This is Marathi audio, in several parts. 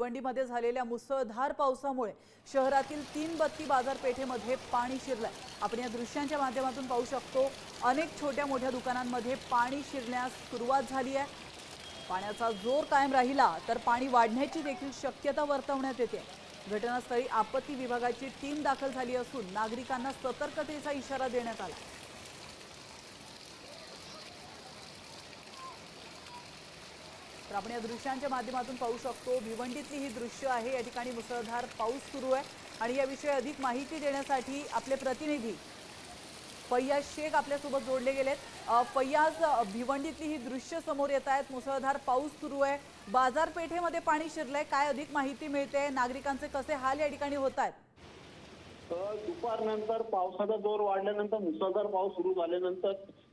भिवंडीमध्ये झालेल्या मुसळधार पावसामुळे शहरातील 3 बत्ती बाजारपेठेमध्ये पाणी शिरलंय। आपण या दृश्यांच्या माध्यमातून पाहू शकतो, अनेक छोट्या मोठ्या दुकानांमध्ये पाणी शिरण्यास सुरुवात झाली आहे। पाण्याचा जोर कायम राहिला तर पाणी वाढण्याची देखील शक्यता वर्तवण्यात येते। घटनास्थळी आपत्ती विभागाची टीम दाखल झाली असून नागरिकांना सतर्कतेचा इशारा देण्यात आला। तर आपण या दृश्यांच्या माध्यमातून पाहू शकतो, भिवंडीतली ही दृश्य आहे। या ठिकाणी मुसळधार पाऊस सुरू आहे आणि याविषयी अधिक माहिती देण्यासाठी आपले प्रतिनिधी फैयाज शेख आपल्यासोबत जोडले गेलेत। फैयाज, भिवंडीतली ही दृश्य समोर येत आहेत, मुसळधार पाऊस सुरू आहे, बाजारपेठेमध्ये पाणी शिरलंय, काय अधिक माहिती मिळते, नागरिकांचे कसे हाल या ठिकाणी होत आहेत? दुपारनंतर पावसाचा जोर वाढल्यानंतर मुसळधार पाऊस सुरू झाल्यानंतर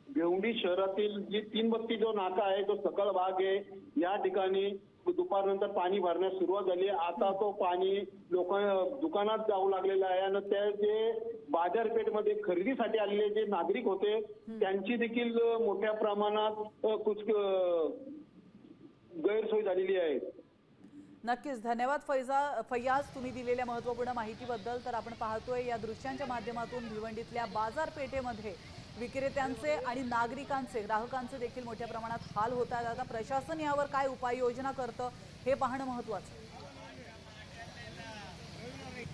भिवंडी शहरातील जी 3 बत्ती जो नाका आहे, जो सकल भाग आहे, या ठिकाणी दुपारनंतर पाणी भरण्यास सुरुवात झाली। आता तो पाणी दुकानात जाऊ लागलेला आहे आणि त्या जे बाजारपेठेमध्ये खरेदीसाठी आलेले जे नागरिक होते त्यांची देखील मोठ्या प्रमाणात गैरसोय झालेली आहे। नक्कीच, धन्यवाद फैयाज, तुम्ही दिलेल्या महत्त्वपूर्ण माहितीबद्दल। तर आपण पाहतोय या दृश्यांच्या माध्यमातून भिवंडीतल्या बाजारपेठेमध्ये विक्रेत्यांचे आणि नागरिकांचे, ग्राहकांचे देखील मोठ्या प्रमाणात हाल होत आहेत। आता प्रशासन यावर काय उपाययोजना करतं हे पाहणं महत्त्वाचं आहे।